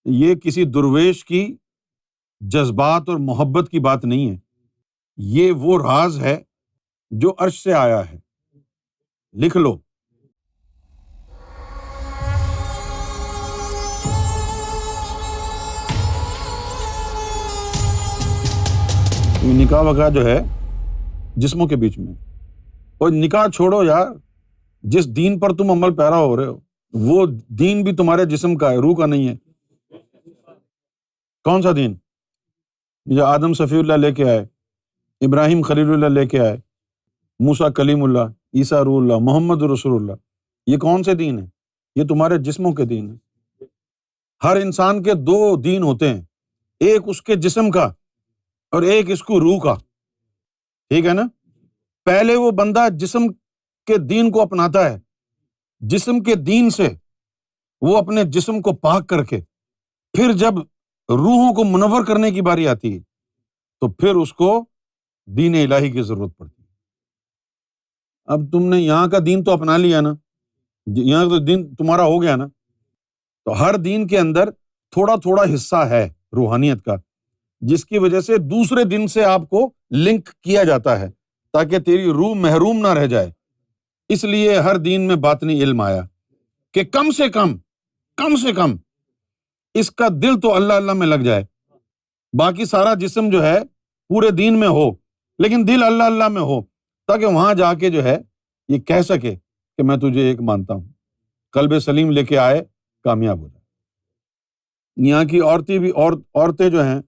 یہ کسی درویش کی جذبات اور محبت کی بات نہیں ہے، یہ وہ راز ہے جو عرش سے آیا ہے، لکھ لو۔ نکاح وغیرہ جو ہے جسموں کے بیچ میں، اور نکاح چھوڑو یار، جس دین پر تم عمل پیرا ہو رہے ہو وہ دین بھی تمہارے جسم کا ہے، روح کا نہیں ہے۔ کون سا دین؟ جو آدم صفی اللہ لے کے آئے، ابراہیم خلیل اللہ لے کے آئے، موسیٰ کلیم اللہ، عیسیٰ روح اللہ، محمد رسول اللہ، یہ کون سے دین ہیں؟ یہ تمہارے جسموں کے دین ہیں۔ ہر انسان کے دو دین ہوتے ہیں، ایک اس کے جسم کا اور ایک اس کو روح کا، ٹھیک ہے نا؟ پہلے وہ بندہ جسم کے دین کو اپناتا ہے، جسم کے دین سے وہ اپنے جسم کو پاک کر کے پھر جب روحوں کو منور کرنے کی باری آتی ہے تو پھر اس کو دین الہی کی ضرورت پڑتی ہے۔ اب تم نے یہاں کا دین تو اپنا لیا نا، یہاں تو دین تمہارا ہو گیا نا، تو ہر دین کے اندر تھوڑا تھوڑا حصہ ہے روحانیت کا، جس کی وجہ سے دوسرے دن سے آپ کو لنک کیا جاتا ہے تاکہ تیری روح محروم نہ رہ جائے۔ اس لیے ہر دین میں باطنی علم آیا کہ کم سے کم اس کا دل تو اللہ اللہ میں لگ جائے، باقی سارا جسم جو ہے پورے دین میں ہو لیکن دل اللہ اللہ میں ہو، تاکہ وہاں جا کے جو ہے یہ کہہ سکے کہ میں تجھے ایک مانتا ہوں، قلب سلیم لے کے آئے کامیاب ہو جائے۔ یہاں کی عورتیں جو ہیں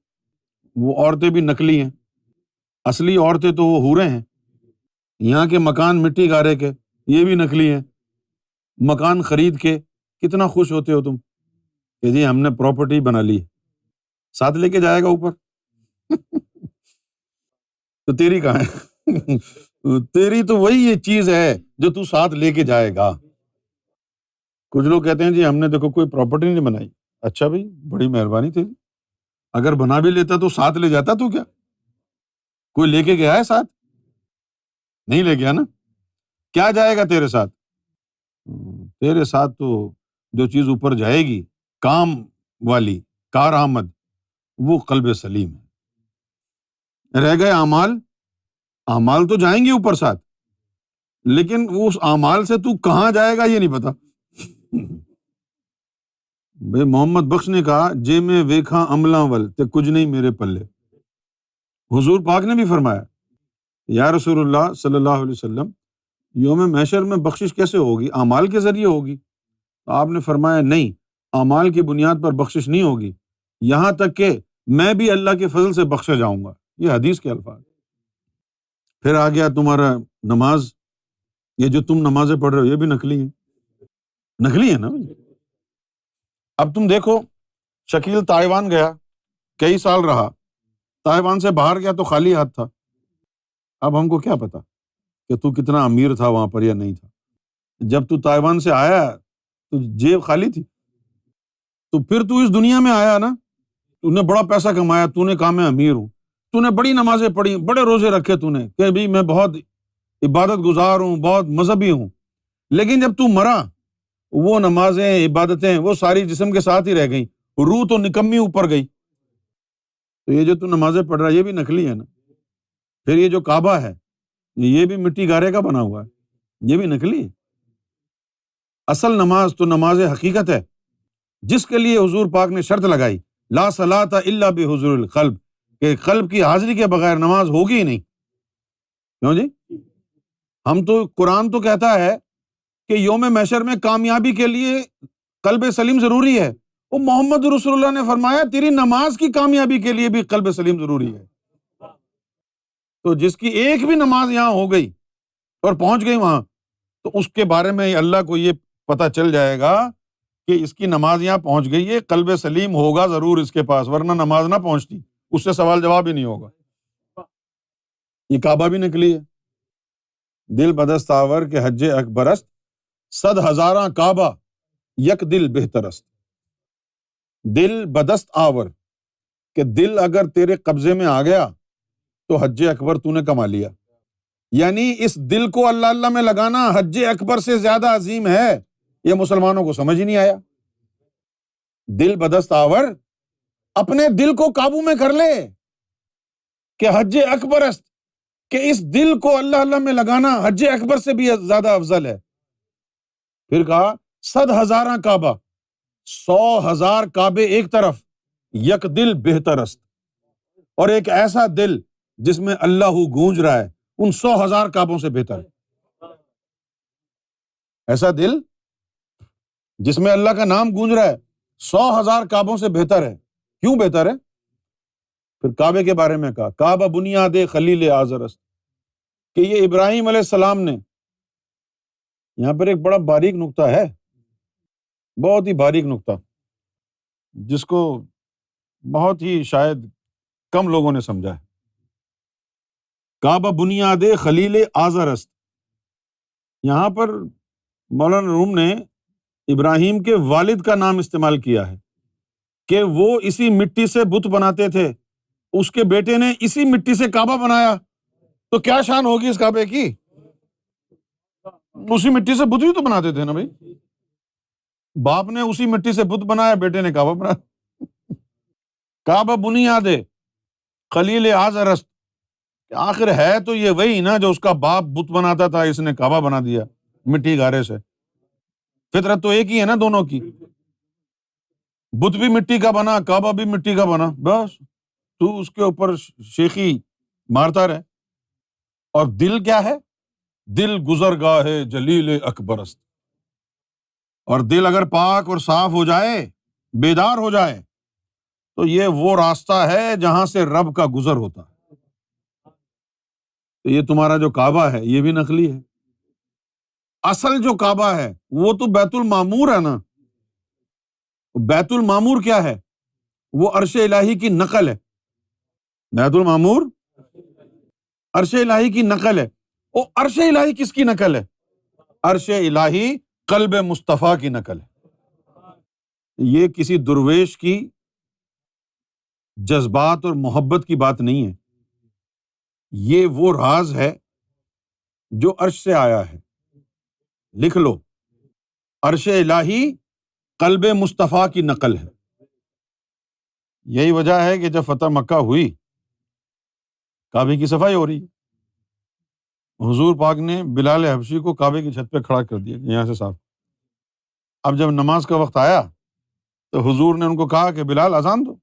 وہ عورتیں بھی نقلی ہیں، اصلی عورتیں تو وہ حوریں ہیں۔ یہاں کے مکان مٹی گارے کے، یہ بھی نقلی ہیں۔ مکان خرید کے کتنا خوش ہوتے ہو تم کہ جی ہم نے پراپرٹی بنا لی، ساتھ لے کے جائے گا اوپر تو تیری کہاں ہے؟ تیری تو وہی یہ چیز ہے جو تو ساتھ لے کے جائے گا۔ کچھ لوگ کہتے ہیں جی ہم نے دیکھو کوئی پراپرٹی نہیں بنائی۔ اچھا بھائی، بڑی مہربانی تیری، اگر بنا بھی لیتا تو ساتھ لے جاتا تو کیا؟ کوئی لے کے گیا ہے ساتھ؟ نہیں لے گیا نا، کیا جائے گا تیرے ساتھ؟ تیرے ساتھ تو جو چیز اوپر جائے گی کام والی، کارآمد، وہ قلب سلیم ہے۔ رہ گئے اعمال تو جائیں گے اوپر ساتھ، لیکن اس اعمال سے تو کہاں جائے گا یہ نہیں پتا۔ بھائی محمد بخش نے کہا جے میں ویکھاں عملاں ول تے کچھ نہیں میرے پلے۔ حضور پاک نے بھی فرمایا یا رسول اللہ صلی اللہ علیہ وسلم، یوم محشر میں بخشش کیسے ہوگی؟ اعمال کے ذریعے ہوگی۔ تو آپ نے فرمایا نہیں، اعمال کی بنیاد پر بخشش نہیں ہوگی، یہاں تک کہ میں بھی اللہ کے فضل سے بخشا جاؤں گا۔ یہ حدیث کے الفاظ۔ پھر آ گیا تمہارا نماز، یہ جو تم نمازیں پڑھ رہے ہو یہ بھی نقلی ہے نا۔ اب تم دیکھو، شکیل تائیوان گیا، کئی سال رہا، تائیوان سے باہر گیا تو خالی ہاتھ تھا۔ اب ہم کو کیا پتا کہ تو کتنا امیر تھا وہاں پر یا نہیں تھا۔ جب تو تائیوان سے آیا تو جیب خالی تھی، تو پھر تو اس دنیا میں آیا نا، تو نے بڑا پیسہ کمایا، تو نے کہا میں امیر ہوں، تو نے بڑی نمازیں پڑھی، بڑے روزے رکھے، تو نے کہ بھی میں بہت عبادت گزار ہوں، بہت مذہبی ہوں، لیکن جب تو مرا وہ نمازیں عبادتیں وہ ساری جسم کے ساتھ ہی رہ گئیں، روح تو نکمی اوپر گئی۔ تو یہ جو تو نمازیں پڑھ رہا ہے یہ بھی نقلی ہے نا۔ پھر یہ جو کعبہ ہے یہ بھی مٹی گارے کا بنا ہوا ہے، یہ بھی نقلی ہے۔ اصل نماز تو نماز حقیقت ہے، جس کے لیے حضور پاک نے شرط لگائی لا صلاۃ الا بحضور القلب، کہ قلب کی حاضری کے بغیر نماز ہوگی ہی نہیں۔ کیوں جی؟ ہم تو قرآن تو کہتا ہے کہ یوم محشر میں کامیابی کے لیے قلب سلیم ضروری ہے، وہ محمد رسول اللہ نے فرمایا تیری نماز کی کامیابی کے لیے بھی قلب سلیم ضروری ہے۔ تو جس کی ایک بھی نماز یہاں ہو گئی اور پہنچ گئی وہاں، تو اس کے بارے میں اللہ کو یہ پتہ چل جائے گا کہ اس کی نماز یہاں پہنچ گئی ہے، قلب سلیم ہوگا ضرور اس کے پاس، ورنہ نماز نہ پہنچتی، اس سے سوال جواب ہی نہیں ہوگا۔ یہ کعبہ بھی نکلی ہے، دل بدست آور کے حج اکبرست، 100,000 کعبہ یک دل بہترست۔ دل بدست آور کہ دل اگر تیرے قبضے میں آ گیا تو حج اکبر تو نے کما لیا، یعنی اس دل کو اللہ اللہ میں لگانا حج اکبر سے زیادہ عظیم ہے۔ یہ مسلمانوں کو سمجھ ہی نہیں آیا۔ دل بدست آور، اپنے دل کو قابو میں کر لے کہ حج اکبر است، کہ اس دل کو اللہ اللہ میں لگانا حج اکبر سے بھی زیادہ افضل ہے۔ پھر کہا 100,000 کعبہ، 100,000 کعبے ایک طرف، یک دل بہتر است، اور ایک ایسا دل جس میں اللہ گونج رہا ہے ان 100,000 کعبوں سے بہتر ہے۔ ایسا دل جس میں اللہ کا نام گونج رہا ہے 100,000 کعبوں سے بہتر ہے۔ کیوں بہتر ہے؟ پھر کعبے کے بارے میں کہا کعبہ بنیاد خلیل آزر است، کہ یہ ابراہیم علیہ السلام نے، یہاں پر ایک بڑا باریک نکتہ ہے، بہت ہی باریک نکتہ، جس کو بہت ہی شاید کم لوگوں نے سمجھا ہے۔ کعبہ بنیاد خلیل آزر است، یہاں پر مولانا روم نے ابراہیم کے والد کا نام استعمال کیا ہے کہ وہ اسی مٹی سے بت بناتے تھے، اس کے بیٹے نے اسی مٹی سے کعبہ بنایا، تو کیا شان ہوگی اس کعبے کی؟ اسی مٹی سے بت بھی تو بناتے تھے نا بھائی، باپ نے اسی مٹی سے بت بنایا، بیٹے نے کعبہ بنایا۔ کعبہ بنیاد خلیل آزر است، آخر ہے تو یہ وہی نا جو اس کا باپ بت بناتا تھا، اس نے کعبہ بنا دیا مٹی گارے سے۔ فطرت تو ایک ہی ہے نا دونوں کی، بت بھی مٹی کا بنا، کعبہ بھی مٹی کا بنا، بس تو اس کے اوپر شیخی مارتا رہے۔ اور دل کیا ہے؟ دل گزرگاہ جلیل اکبر است، اور دل اگر پاک اور صاف ہو جائے، بیدار ہو جائے، تو یہ وہ راستہ ہے جہاں سے رب کا گزر ہوتا ہے۔ تو یہ تمہارا جو کعبہ ہے یہ بھی نقلی ہے، اصل جو کعبہ ہے وہ تو بیت المعمور ہے نا۔ بیت المعمور کیا ہے؟ وہ عرش الہی کی نقل ہے۔ بیت المعمور عرش الہی کی نقل ہے۔ اور عرش الہی کس کی نقل ہے؟ عرش الہی قلب مصطفیٰ کی نقل ہے۔ یہ کسی درویش کی جذبات اور محبت کی بات نہیں ہے، یہ وہ راز ہے جو عرش سے آیا ہے۔ لکھ لو، عرش الہی قلب مصطفیٰ کی نقل ہے۔ یہی وجہ ہے کہ جب فتح مکہ ہوئی، کعبے کی صفائی ہو رہی ہے، حضور پاک نے بلال حبشی کو کعبے کی چھت پہ کھڑا کر دیا کہ یہاں سے صاف۔ اب جب نماز کا وقت آیا تو حضور نے ان کو کہا کہ بلال اذان دو۔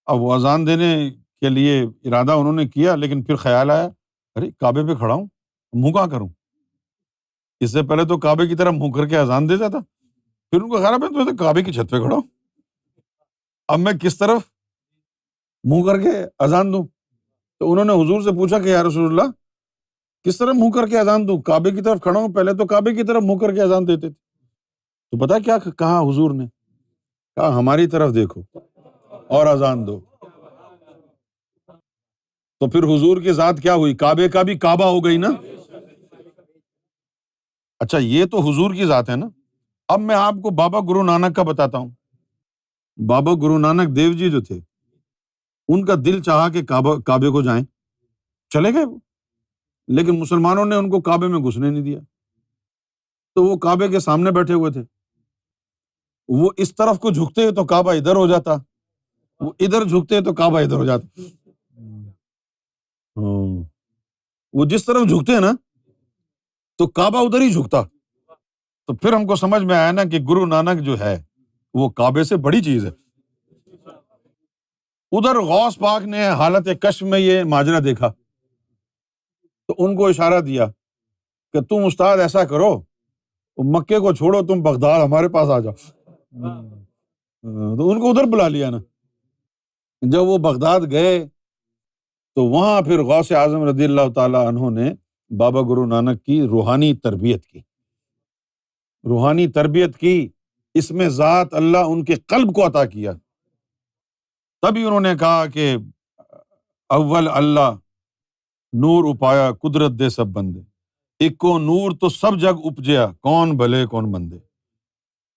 اب وہ اذان دینے کے لیے ارادہ انہوں نے کیا، لیکن پھر خیال آیا ارے کعبے پہ کھڑا ہوں، منہ کہاں کروں؟ اس سے پہلے تو کعبے کی طرف منہ کر کے اذان دیتا تھا، پھر ان کو خیال آیا میں تو کعبے کی چھت پہ کھڑا ہوں، اب میں کس طرف منہ کر کے اذان دوں؟ تو انہوں نے حضور سے پوچھا کہ یا رسول اللہ کس طرح منہ کر کے اذان دوں؟ کعبے کی طرف کھڑا ہوں، پہلے تو کعبے کی طرف منہ کر کے اذان دیتے تھے۔ تو پتا کیا کہا حضور نے؟ کہا ہماری طرف دیکھو اور اذان دو۔ تو پھر حضور کی ذات کیا ہوئی؟ کعبے کا بھی کعبہ ہو گئی نا۔ اچھا یہ تو حضور کی ذات ہے نا۔ اب میں آپ کو بابا گرو نانک کا بتاتا ہوں۔ بابا گرو نانک دیو جی جو تھے، ان کا دل چاہا کہ کعبے کو جائیں، چلے گئے وہ، لیکن مسلمانوں نے ان کو کعبے میں گھسنے نہیں دیا۔ تو وہ کعبے کے سامنے بیٹھے ہوئے تھے، وہ اس طرف کو جھکتے تو کعبہ ادھر ہو جاتا، وہ ادھر جھکتے تو کعبہ ادھر ہو جاتا۔ وہ جس طرف جھکتے ہیں نا تو کعبہ ادھر ہی جھکتا۔ تو پھر ہم کو سمجھ میں آیا نا کہ گرو نانک جو ہے وہ کعبے سے بڑی چیز ہے۔ ادھر غوث پاک نے حالت کشف میں یہ ماجرا دیکھا تو ان کو اشارہ دیا کہ تم استاد ایسا کرو، مکے کو چھوڑو، تم بغداد ہمارے پاس آ جاؤ۔ تو ان کو ادھر بلا لیا نا۔ جب وہ بغداد گئے تو وہاں پھر غوث اعظم رضی اللہ تعالیٰ عنہ نے بابا گرو نانک کی روحانی تربیت کی، روحانی تربیت کی، اس میں ذات اللہ ان کے قلب کو عطا کیا۔ تبھی انہوں نے کہا کہ اول اللہ نور اپایا قدرت دے سب بندے، ایک کو نور تو سب جگ اپجیا، کون بھلے کون مندے۔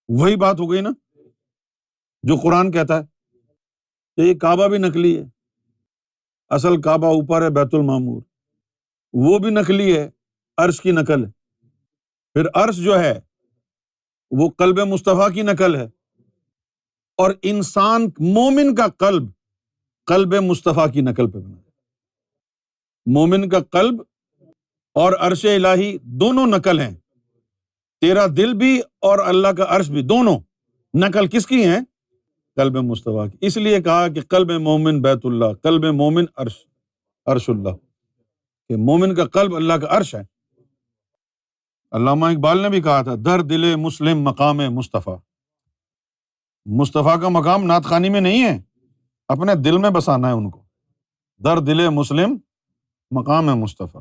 وہی بات ہو گئی نا جو قرآن کہتا ہے کہ یہ کعبہ بھی نقلی ہے، اصل کعبہ اوپر ہے بیت المعمور، وہ بھی نقلی ہے، عرش کی نقل ہے۔ پھر عرش جو ہے وہ قلب مصطفیٰ کی نقل ہے، اور انسان مومن کا قلب مصطفیٰ کی نقل پہ بنا ہے۔ مومن کا قلب اور عرش الہی دونوں نقل ہیں، تیرا دل بھی اور اللہ کا عرش بھی، دونوں نقل کس کی ہیں؟ قلب مصطفیٰ کی۔ اس لیے کہا کہ قلب مومن بیت اللہ، قلب مومن عرش اللہ، کہ مومن کا قلب اللہ کا عرش ہے۔ علامہ اقبال نے بھی کہا تھا در دل مسلم مقام مصطفیٰ، مصطفیٰ کا مقام نعت خوانی میں نہیں ہے، اپنے دل میں بسانا ہے ان کو، در دل مسلم مقام مصطفیٰ۔